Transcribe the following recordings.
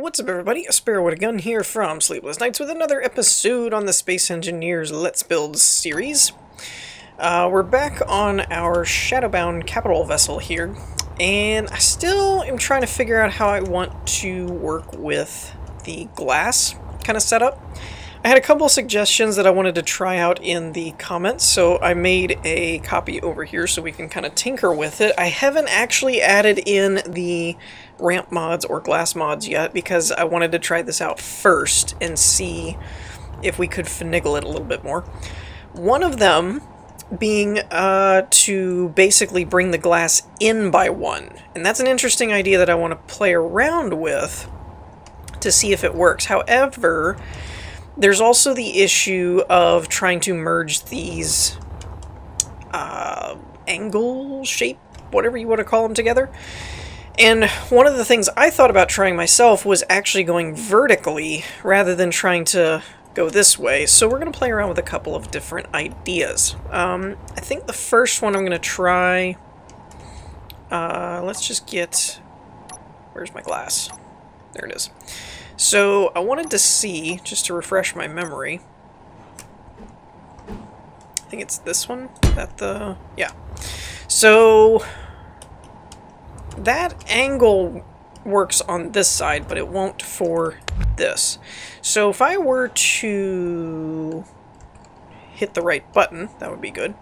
What's up, everybody? A Sparrow with a Gun here from Sleepless Nights with another episode on the Space Engineers Let's Build series. We're back on our Shadowbound capital vessel here, and I still am trying to figure out how I want to work with the glass kind of setup. I had a couple of suggestions that I wanted to try out in the comments, so I made a copy over here so we can kind of tinker with it. I haven't actually added in the ramp mods or glass mods yet because I wanted to try this out first and see if we could finagle it a little bit more. One of them being to basically bring the glass in by one, and that's an interesting idea that I want to play around with to see if it works. However, there's also the issue of trying to merge these angle shape, whatever you want to call them, together. And one of the things I thought about trying myself was actually going vertically rather than trying to go this way. So we're going to play around with a couple of different ideas. I think the first one I'm going to try... let's just get... Where's my glass? There it is. So I wanted to see, just to refresh my memory... I think it's this one? That the... Yeah. So... that angle works on this side, but it won't for this. So if I were to hit the right button, that would be good.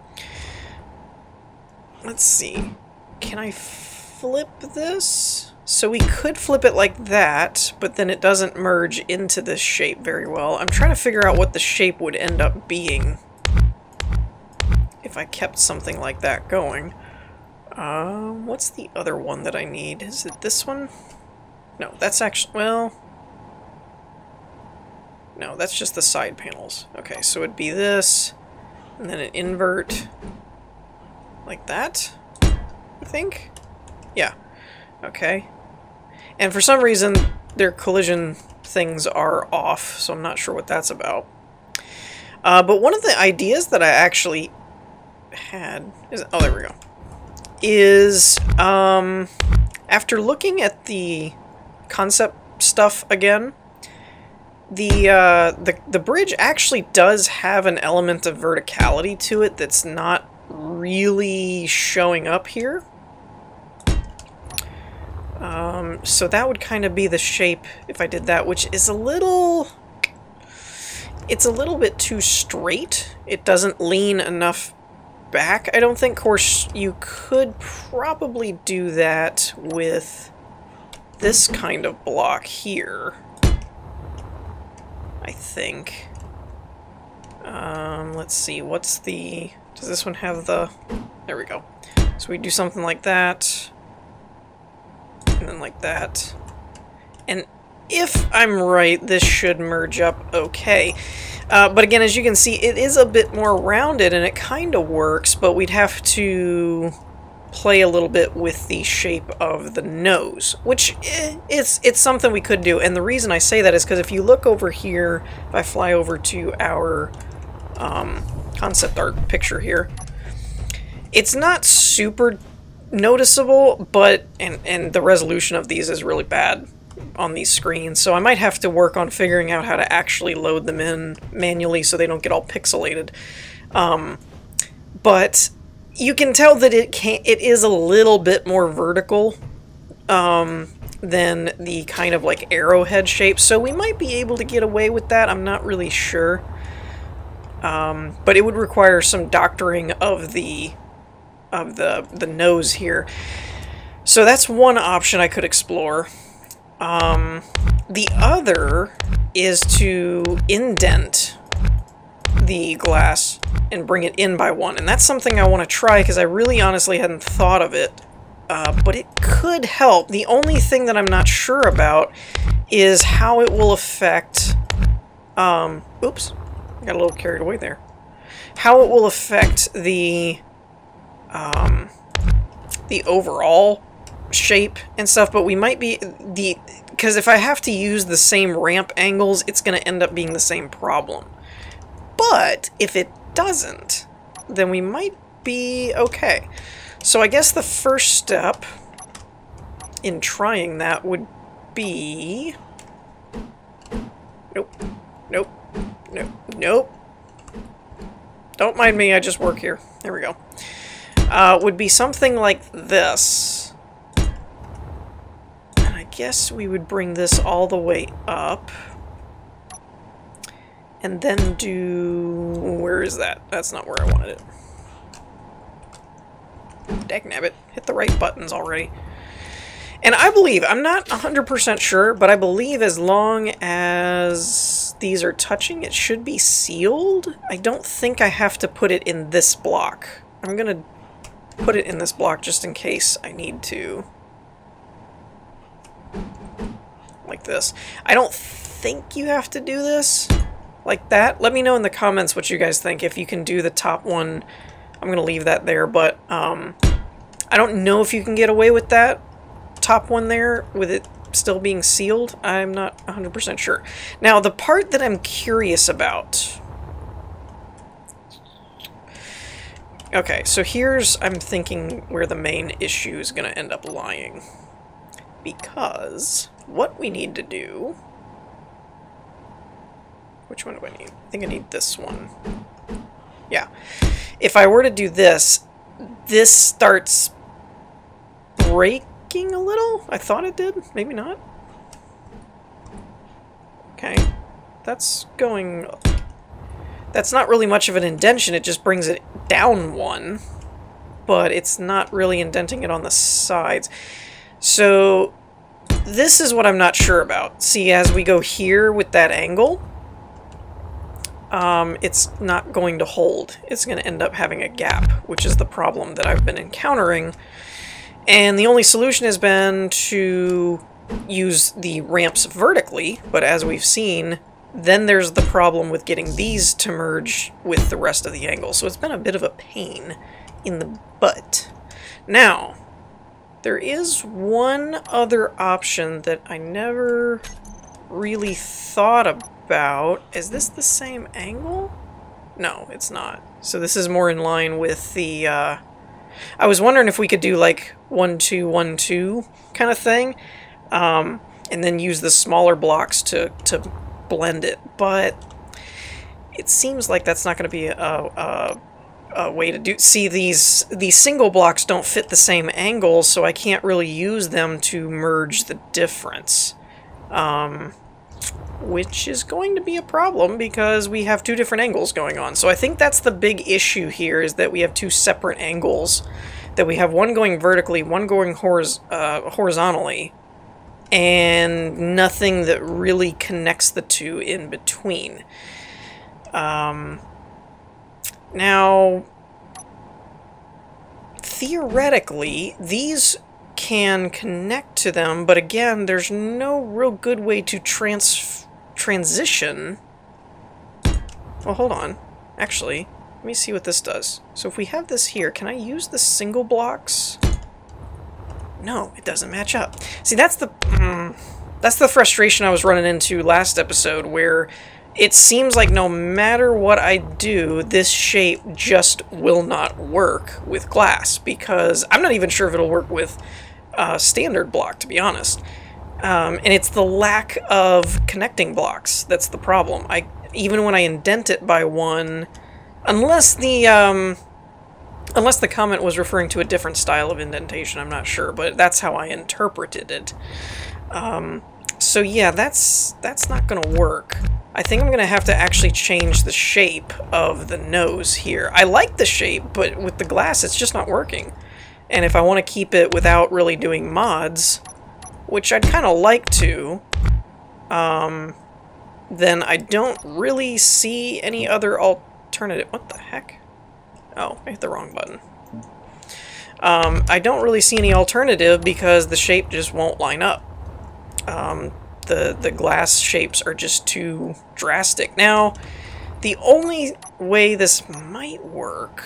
Let's see. Can I flip this? So we could flip it like that, but then it doesn't merge into this shape very well. I'm trying to figure out what the shape would end up being if I kept something like that going. What's the other one that I need? Is it this one? No, that's actually, well... no, that's just the side panels. Okay, so it'd be this, and then an invert, like that, I think? Yeah, okay. And for some reason, their collision things are off, so I'm not sure what that's about. But one of the ideas that I actually had is... oh, there we go. Is, after looking at the concept stuff again, the bridge actually does have an element of verticality to it that's not really showing up here. So that would kind of be the shape if I did that, which is a little... it's a little bit too straight. It doesn't lean enough back, I don't think. Of course, you could probably do that with this kind of block here, I think. Let's see, what's the... does this one have the... there we go. So we do something like that, and then like that. And if I'm right, this should merge up okay. But again, as you can see, it is a bit more rounded, and it kind of works, but we'd have to play a little bit with the shape of the nose, which it's something we could do. And the reason I say that is because if you look over here, if I fly over to our concept art picture here, it's not super noticeable, but and the resolution of these is really bad on these screens, so I might have to work on figuring out how to actually load them in manually so they don't get all pixelated. But you can tell that it is a little bit more vertical than the kind of like arrowhead shape, so we might be able to get away with that. I'm not really sure, but it would require some doctoring of the nose here. So that's one option I could explore. The other is to indent the glass and bring it in by one, and that's something I want to try because I really honestly hadn't thought of it, but it could help. The only thing that I'm not sure about is how it will affect, oops, I got a little carried away there. How it will affect the overall shape and stuff, but we might be because if I have to use the same ramp angles, it's going to end up being the same problem. But if it doesn't, then we might be okay. So I guess the first step in trying that would be Nope. Nope. Nope. Nope. Don't mind me, I just work here. There we go. Would be something like this. And I guess we would bring this all the way up. And then do... Where is that? That's not where I wanted it. Dagnabbit. Hit the right buttons already. And I believe, I'm not 100% sure, but I believe as long as these are touching, it should be sealed. I don't think I have to put it in this block. I'm going to put it in this block just in case I need to. Like this. I don't think you have to do this like that. Let me know in the comments what you guys think. If you can do the top one, I'm going to leave that there, but I don't know if you can get away with that top one there with it still being sealed. I'm not 100% sure. Now, the part that I'm curious about... Okay, so here's, I'm thinking, where the main issue is going to end up lying. Because what we need to do... Which one do I need? I think I need this one. Yeah. If I were to do this, this starts breaking a little? I thought it did. Maybe not. Okay. That's going... That's not really much of an indentation. It just brings it down one. But it's not really indenting it on the sides. So this is what I'm not sure about. See, as we go here with that angle... it's not going to hold. It's going to end up having a gap, which is the problem that I've been encountering. And the only solution has been to use the ramps vertically, but as we've seen, then there's the problem with getting these to merge with the rest of the angle. So it's been a bit of a pain in the butt. Now, there is one other option that I never really thought about. Is this the same angle? No, it's not. So this is more in line with the, I was wondering if we could do like 1, 2, 1, 2 kind of thing, and then use the smaller blocks to blend it, but it seems like that's not going to be a way to do. See, these single blocks don't fit the same angle, so I can't really use them to merge the difference. Which is going to be a problem because we have two different angles going on. So I think that's the big issue here, is that we have two separate angles. That we have one going vertically, one going horizontally, and nothing that really connects the two in between. Now, theoretically, these can connect to them, but again, there's no real good way to transition. Well, hold on. Actually, let me see what this does. So if we have this here, can I use the single blocks? No, it doesn't match up. See, that's the frustration I was running into last episode, where it seems like no matter what I do, this shape just will not work with glass, because I'm not even sure if it'll work with standard block, to be honest. And it's the lack of connecting blocks that's the problem. Even when I indent it by one, unless the comment was referring to a different style of indentation, I'm not sure, but that's how I interpreted it. So yeah, that's not going to work. I think I'm going to have to actually change the shape of the nose here. I like the shape, but with the glass it's just not working. And if I want to keep it without really doing mods, which I'd kind of like to, then I don't really see any other alternative. What the heck? Oh, I hit the wrong button. I don't really see any alternative because the shape just won't line up. The glass shapes are just too drastic. Now, the only way this might work...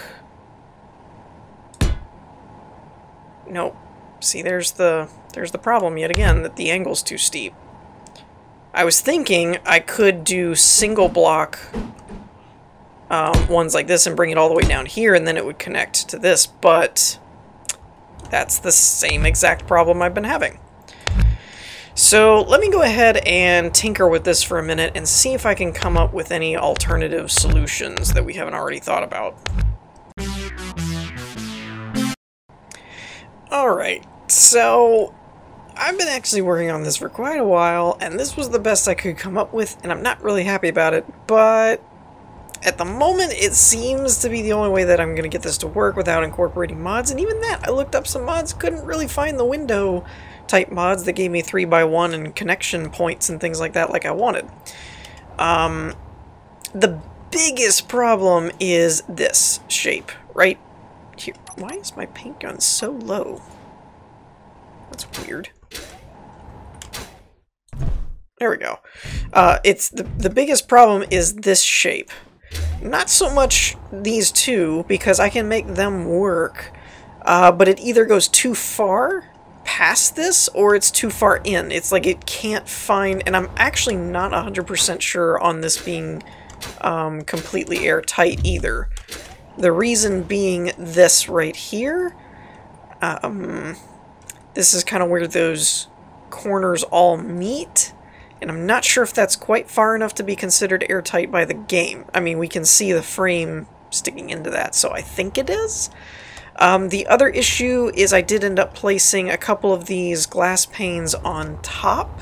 Nope. See, there's the problem yet again, that the angle's too steep. I was thinking I could do single block ones like this and bring it all the way down here, and then it would connect to this, but that's the same exact problem I've been having. So let me go ahead and tinker with this for a minute and see if I can come up with any alternative solutions that we haven't already thought about. Alright, so I've been actually working on this for quite a while, and this was the best I could come up with, and I'm not really happy about it, but at the moment it seems to be the only way that I'm going to get this to work without incorporating mods, and even that, I looked up some mods, couldn't really find the window type mods that gave me 3x1 and connection points and things like that like I wanted. The biggest problem is this shape right here. Why is my paint gun so low? That's weird. There we go. It's the biggest problem is this shape. Not so much these two, because I can make them work, but it either goes too far past this, or it's too far in. It's like it can't find, and I'm actually not 100% sure on this being completely airtight either. The reason being this right here, this is kind of where those corners all meet, and I'm not sure if that's quite far enough to be considered airtight by the game. I mean, we can see the frame sticking into that, so I think it is. The other issue is I did end up placing a couple of these glass panes on top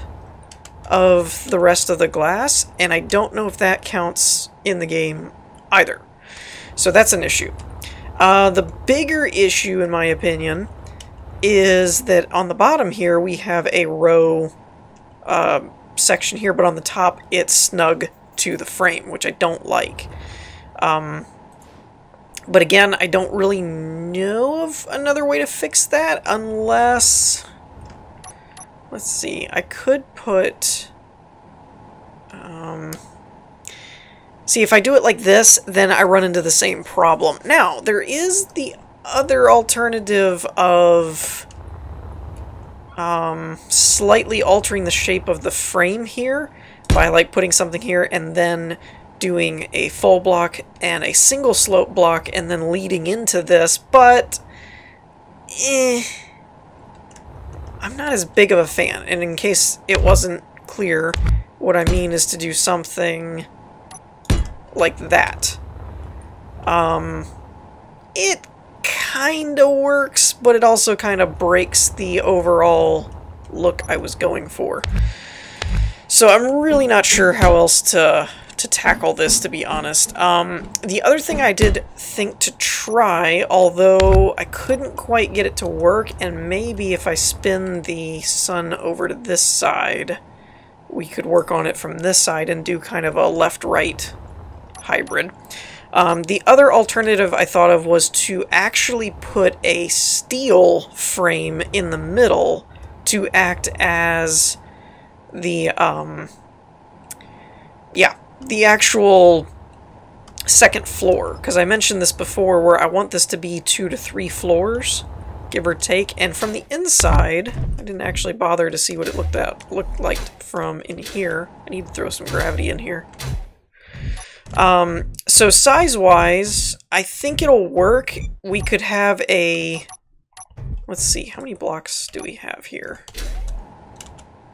of the rest of the glass, and I don't know if that counts in the game either. So that's an issue. The bigger issue, in my opinion, is that on the bottom here we have a row section here, but on the top it's snug to the frame, which I don't like. But again, I don't really know of another way to fix that unless... Let's see, I could put... see, if I do it like this, then I run into the same problem. Now, there is the other alternative of slightly altering the shape of the frame here by like putting something here and then doing a full block and a single slope block and then leading into this, but I'm not as big of a fan. And in case it wasn't clear, what I mean is to do something like that. It kind of works, but it also kind of breaks the overall look I was going for. So I'm really not sure how else to tackle this, to be honest. The other thing I did think to try, although I couldn't quite get it to work, and maybe if I spin the sun over to this side, we could work on it from this side and do kind of a left-right hybrid. The other alternative I thought of was to actually put a steel frame in the middle to act as the, the actual second floor, because I mentioned this before where I want this to be 2 to 3 floors, give or take, and from the inside, I didn't actually bother to see what it looked like from in here. I need to throw some gravity in here. So size-wise, I think it'll work. We could have a... Let's see, how many blocks do we have here?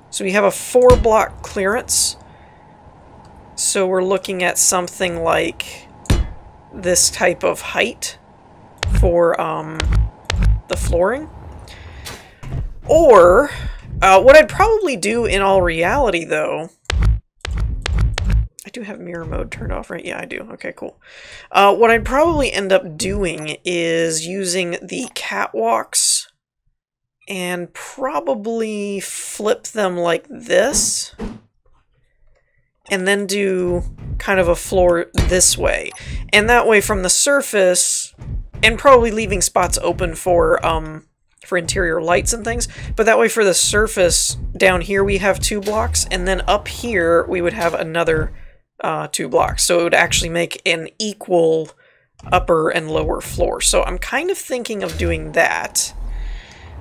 So we have a 4-block clearance. So we're looking at something like this type of height for the flooring. Or, what I'd probably do in all reality, though... I do have mirror mode turned off, right? Yeah, I do. Okay, cool. What I'd probably end up doing is using the catwalks and probably flip them like this, and then do kind of a floor this way. And that way from the surface, and probably leaving spots open for interior lights and things, but that way for the surface, down here we have 2 blocks, and then up here we would have another 2 blocks. So it would actually make an equal upper and lower floor. So I'm kind of thinking of doing that,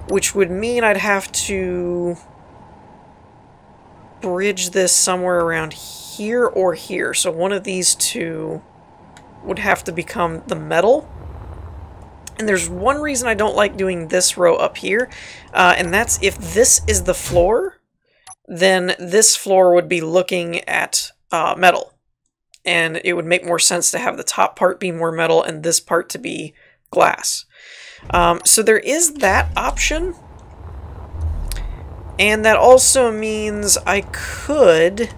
which would mean I'd have to bridge this somewhere around here or here. So one of these two would have to become the metal. And there's one reason I don't like doing this row up here, and that's if this is the floor, then this floor would be looking at metal. And it would make more sense to have the top part be more metal and this part to be glass. So there is that option. And that also means I could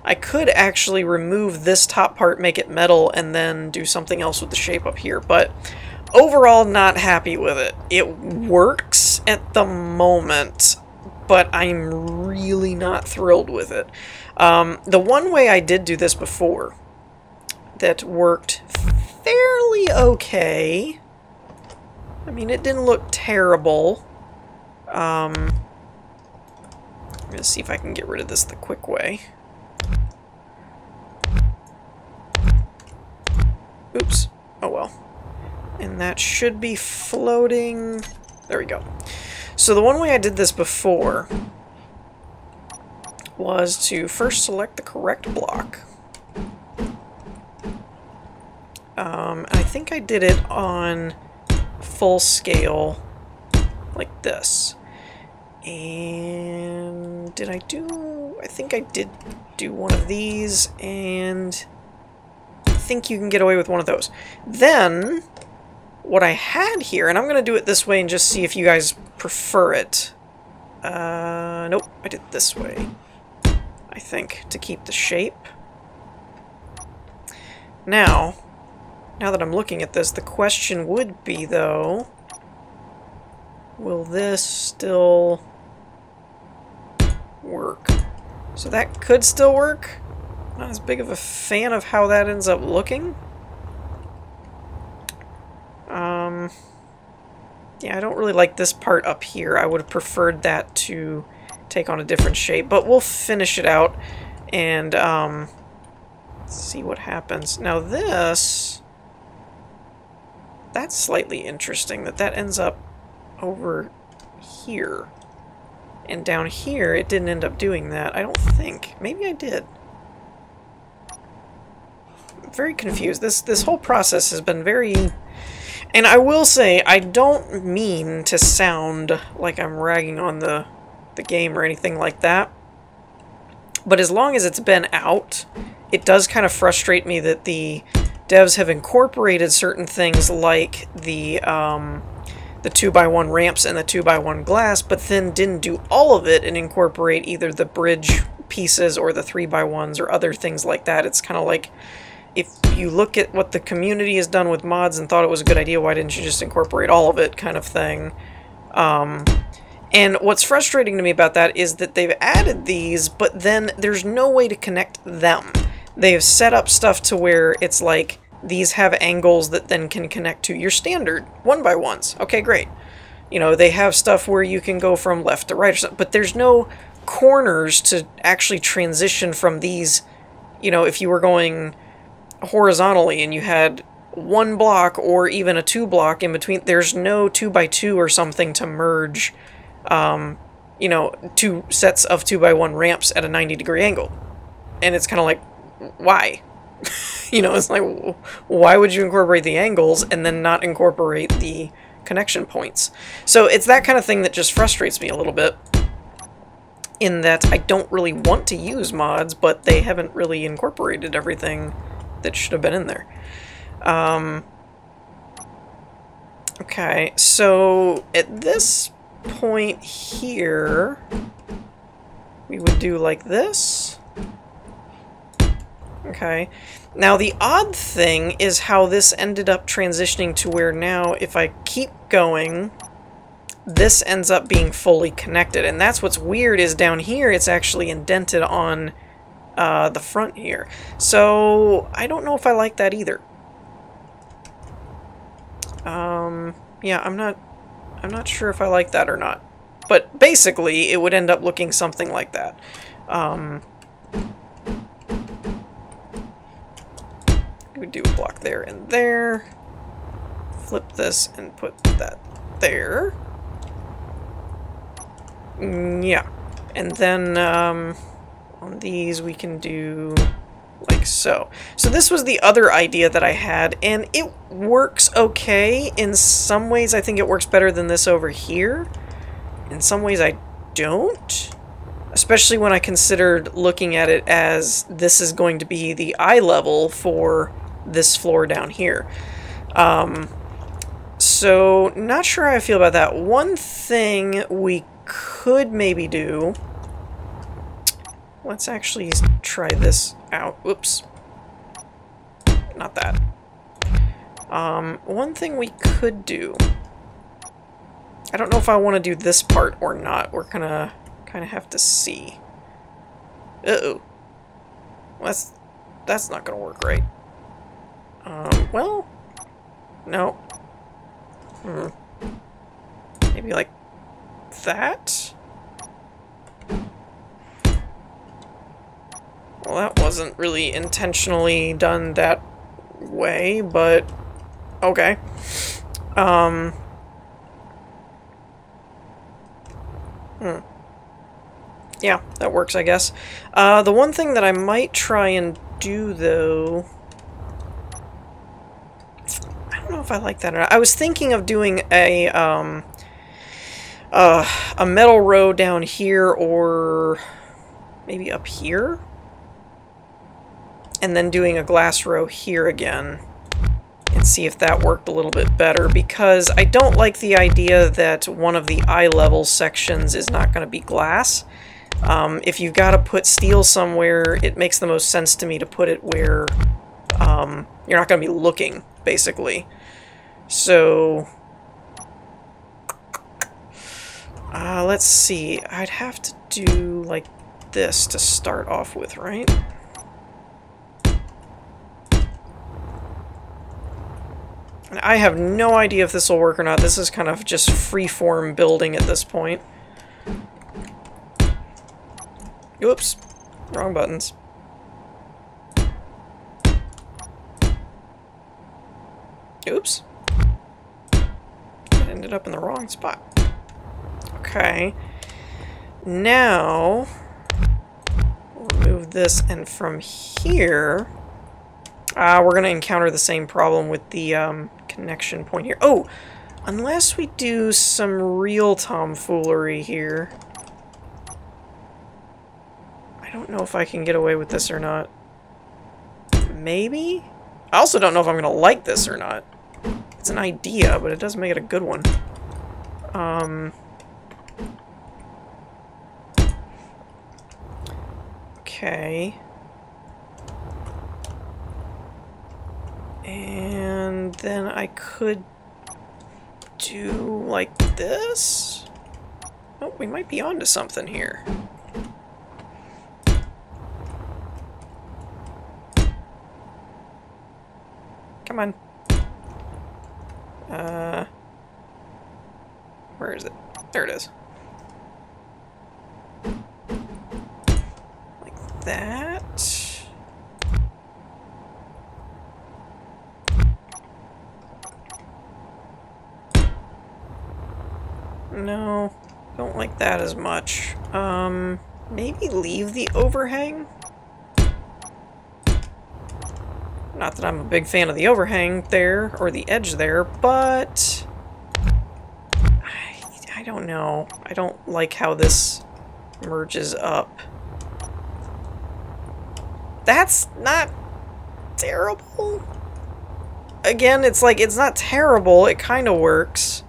actually remove this top part, make it metal, and then do something else with the shape up here. But overall, not happy with it. It works at the moment, but I'm really not thrilled with it. The one way I did do this before that worked fairly okay. I mean, it didn't look terrible. I'm going to see if I can get rid of this the quick way. Oops. Oh well. And that should be floating. There we go. So the one way I did this before was to first select the correct block. I think I did it on full scale like this. And did I do... I think I did do one of these, and I think you can get away with one of those. Then, what I had here, and I'm going to do it this way and just see if you guys prefer it. Nope, I did it this way, I think, to keep the shape. Now that I'm looking at this, the question would be, though, will this still work? So that could still work. Not as big of a fan of how that ends up looking. Yeah, I don't really like this part up here. I would have preferred that to take on a different shape, but we'll finish it out and see what happens. Now this... that's slightly interesting, that ends up over here. And down here, it didn't end up doing that. I don't think. Maybe I did. I'm very confused. This whole process has been very... And I will say, I don't mean to sound like I'm ragging on the game or anything like that. But as long as it's been out, it does kind of frustrate me that the devs have incorporated certain things like the 2x1 ramps and the 2x1 glass, but then didn't do all of it and incorporate either the bridge pieces or the 3x1s or other things like that. It's kind of like, if you look at what the community has done with mods and thought it was a good idea, why didn't you just incorporate all of it, kind of thing. And what's frustrating to me about that is that they've added these, but then there's no way to connect them. They've set up stuff to where it's like, these have angles that then can connect to your standard 1x1s. Okay, great. You know, they have stuff where you can go from left to right or something, but there's no corners to actually transition from these. You know, if you were going horizontally and you had one block or even a 2 block in between, there's no 2x2 or something to merge, you know, 2 sets of 2x1 ramps at a 90-degree angle. And it's kind of like, why? You know, it's like, why would you incorporate the angles and then not incorporate the connection points? So it's that kind of thing that just frustrates me a little bit, in that I don't really want to use mods, but they haven't really incorporated everything that should have been in there. Okay, so at this point here, we would do like this. Okay, now the odd thing is how this ended up transitioning to where now, if I keep going, this ends up being fully connected. And that's what's weird, is down here it's actually indented on the front here. So I don't know if I like that either. Yeah, I'm not sure if I like that or not. But basically, it would end up looking something like that. We would do a block there and there. Flip this and put that there. Yeah. And then on these we can do like so. So this was the other idea that I had, and it works okay. In some ways I think it works better than this over here. In some ways I don't. Especially when I considered looking at it as this is going to be the eye level for this floor down here. So, not sure how I feel about that. One thing we could maybe do... Let's actually try this out. Whoops. Not that. One thing we could do... I don't know if I want to do this part or not. We're gonna kind of have to see. Uh-oh. That's not gonna work right. Well... No. Maybe like that? Well, that wasn't really intentionally done that way, but okay. Yeah, that works, I guess. The one thing that I might try and do, though... I don't know if I like that or not. I was thinking of doing a metal row down here, or maybe up here? And then doing a glass row here again. And see if that worked a little bit better, because I don't like the idea that one of the eye level sections is not going to be glass. If you've got to put steel somewhere, it makes the most sense to me to put it where you're not going to be looking, basically. So, let's see. I'd have to do like this to start off with, right? And I have no idea if this will work or not. This is kind of just free-form building at this point. Oops. Wrong buttons. Oops. I ended up in the wrong spot. Okay. Now, we'll remove this, and from here, we're going to encounter the same problem with the connection point here. Oh! Unless we do some real tomfoolery here. I don't know if I can get away with this or not. Maybe? I also don't know if I'm going to like this or not. It's an idea, but it does make it a good one. Okay. And then I could do like this. Oh, we might be onto something here. Come on. Where is it? There it is. Like that. No, don't like that as much. Maybe leave the overhang? Not that I'm a big fan of the overhang there, or the edge there, but... I don't know. I don't like how this merges up. That's not terrible. Again, it's like, it's not terrible, it kind of works.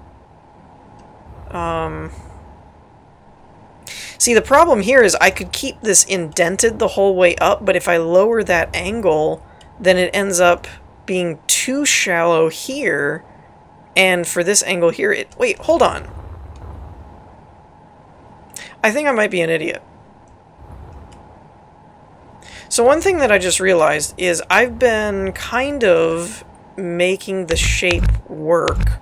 See, the problem here is I could keep this indented the whole way up, but if I lower that angle, then it ends up being too shallow here, and for this angle here, it... Wait, hold on. I think I might be an idiot. So one thing that I just realized is I've been kind of making the shape work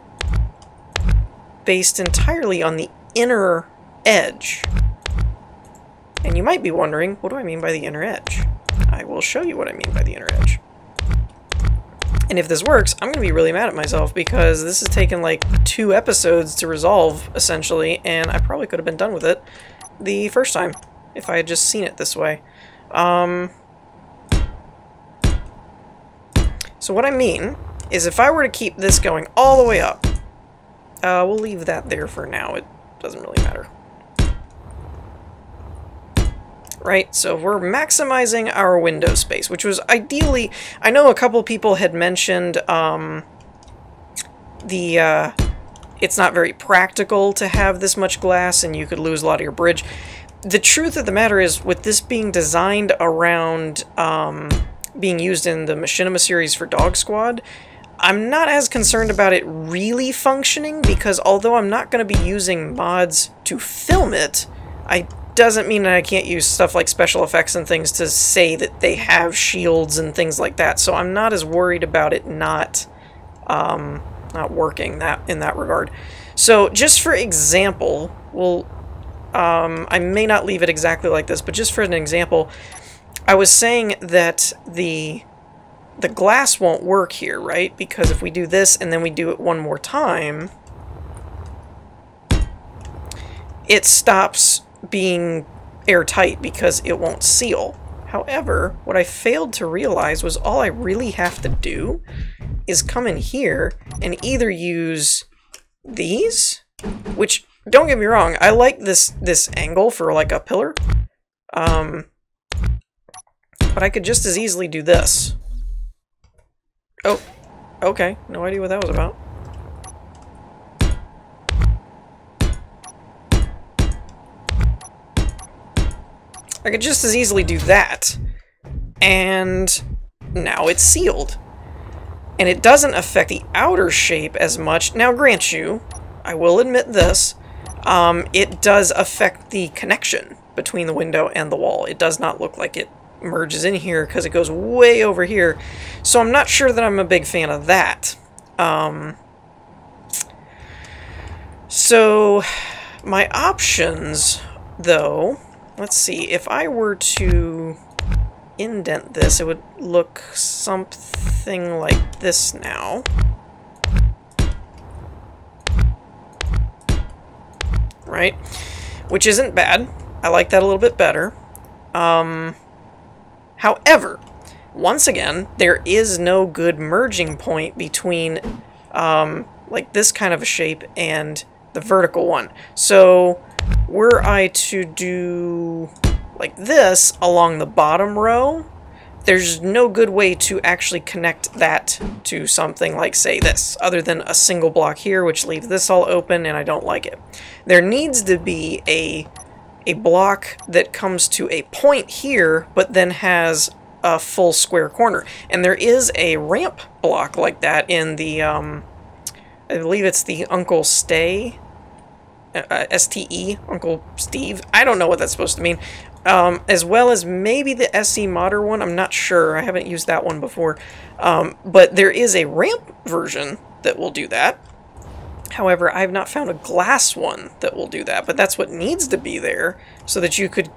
based entirely on the inner edge. And you might be wondering, what do I mean by the inner edge? I will show you what I mean by the inner edge. And if this works, I'm going to be really mad at myself because this has taken like 2 episodes to resolve, essentially, and I probably could have been done with it the first time if I had just seen it this way. So what I mean is if I were to keep this going all the way up, we'll leave that there for now. It doesn't really matter. right? So we're maximizing our window space, which was ideally... I know a couple people had mentioned it's not very practical to have this much glass and you could lose a lot of your bridge. The truth of the matter is, with this being designed around being used in the Machinima series for Dog Squad, I'm not as concerned about it really functioning, because although I'm not going to be using mods to film it, doesn't mean that I can't use stuff like special effects and things to say that they have shields and things like that. So I'm not as worried about it not working in that regard. So just for example, I may not leave it exactly like this, but just for an example, I was saying that the glass won't work here, right? Because if we do this and then we do it one more time, it stops being airtight because it won't seal. However, what I failed to realize was all I really have to do is come in here and either use these, which, don't get me wrong, I like this angle for like a pillar, but I could just as easily do this. Oh, okay, no idea what that was about. I could just as easily do that, and now it's sealed. And it doesn't affect the outer shape as much. Now, grant you, I will admit this, it does affect the connection between the window and the wall. It does not look like it merges in here because it goes way over here. So I'm not sure that I'm a big fan of that. So my options, though, let's see, if I were to indent this, it would look something like this now. Right? Which isn't bad. I like that a little bit better. However, once again, there is no good merging point between like this kind of a shape and the vertical one. So were I to do like this along the bottom row, there's no good way to actually connect that to something like, say, this, other than a single block here, which leaves this all open, and I don't like it. There needs to be a block that comes to a point here, but then has a full square corner. And there is a ramp block like that in the, I believe it's the Uncle Stay, STE, Uncle Steve. I don't know what that's supposed to mean. As well as maybe the SE Modder one. I'm not sure. I haven't used that one before. But there is a ramp version that will do that. However, I've not found a glass one that will do that. But that's what needs to be there so that you could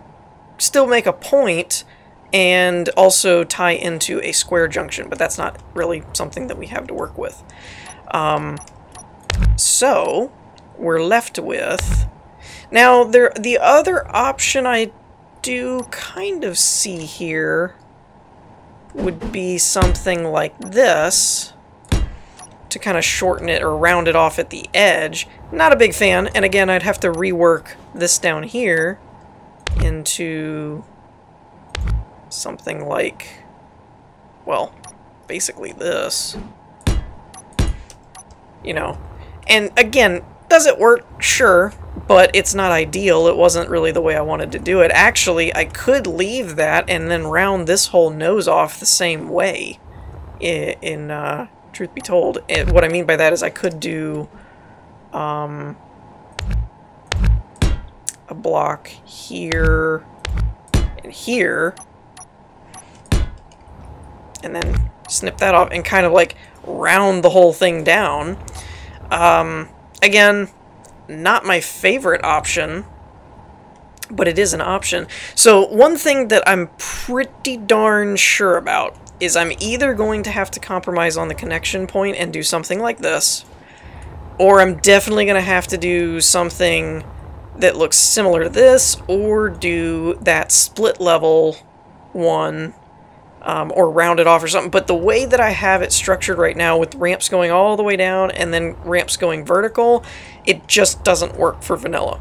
still make a point and also tie into a square junction. But that's not really something that we have to work with. So we're left with... Now, the other option I do kind of see here would be something like this to kind of shorten it or round it off at the edge. Not a big fan, and again, I'd have to rework this down here into something like, well, basically this. You know, and again, does it work? Sure. But it's not ideal. It wasn't really the way I wanted to do it. Actually, I could leave that and then round this whole nose off the same way. In truth be told, what I mean by that is I could do a block here and here, and then snip that off and kind of like round the whole thing down. Again, not my favorite option, but it is an option. So one thing that I'm pretty darn sure about is I'm either going to have to compromise on the connection point and do something like this, or I'm definitely going to have to do something that looks similar to this, or do that split level one, or round it off or something. But the way that I have it structured right now, with ramps going all the way down and then ramps going vertical, it just doesn't work for vanilla.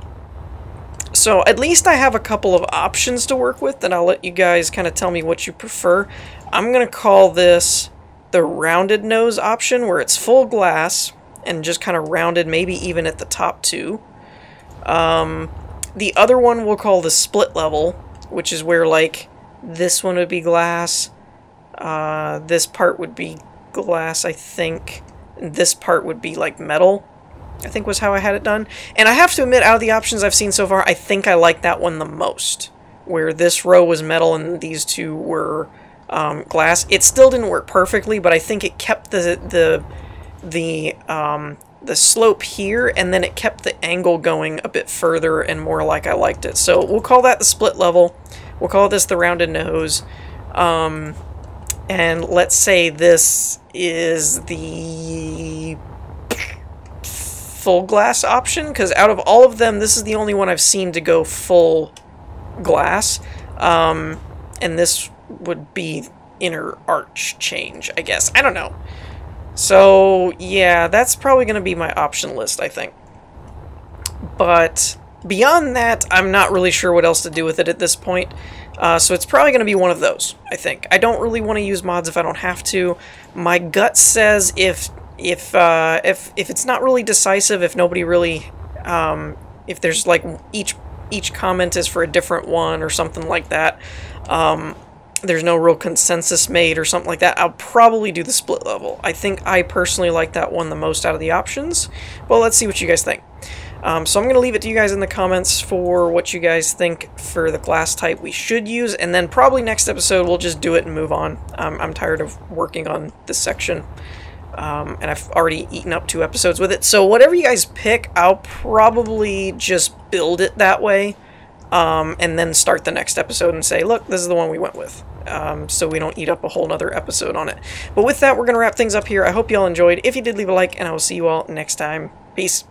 So at least I have a couple of options to work with, and I'll let you guys kind of tell me what you prefer. I'm going to call this the rounded nose option, where it's full glass and just kind of rounded, maybe even at the top too. The other one we'll call the split level, which is where, like, this one would be glass, this part would be glass, I think, and this part would be, like, metal, I think was how I had it done. And I have to admit, out of the options I've seen so far, I think I like that one the most, where this row was metal and these two were glass. It still didn't work perfectly, but I think it kept the slope here, and then it kept the angle going a bit further and more like I liked it. So we'll call that the split level. We'll call this the rounded nose. And let's say this is the full glass option, because out of all of them, this is the only one I've seen to go full glass. And this would be inner arch change, I guess. I don't know. So, yeah, that's probably going to be my option list, I think. But beyond that, I'm not really sure what else to do with it at this point. So it's probably going to be one of those, I think. I don't really want to use mods if I don't have to. My gut says if it's not really decisive, if nobody really, if there's like each comment is for a different one or something like that, there's no real consensus made or something like that, I'll probably do the split level. I think I personally like that one the most out of the options. Well, let's see what you guys think. So I'm going to leave it to you guys in the comments for what you guys think for the glass type we should use, and then probably next episode we'll just do it and move on. I'm tired of working on this section, and I've already eaten up 2 episodes with it, so whatever you guys pick, I'll probably just build it that way, and then start the next episode and say, look, this is the one we went with. So we don't eat up a whole nother episode on it. But with that, we're going to wrap things up here. I hope you all enjoyed. If you did, leave a like, and I will see you all next time. Peace.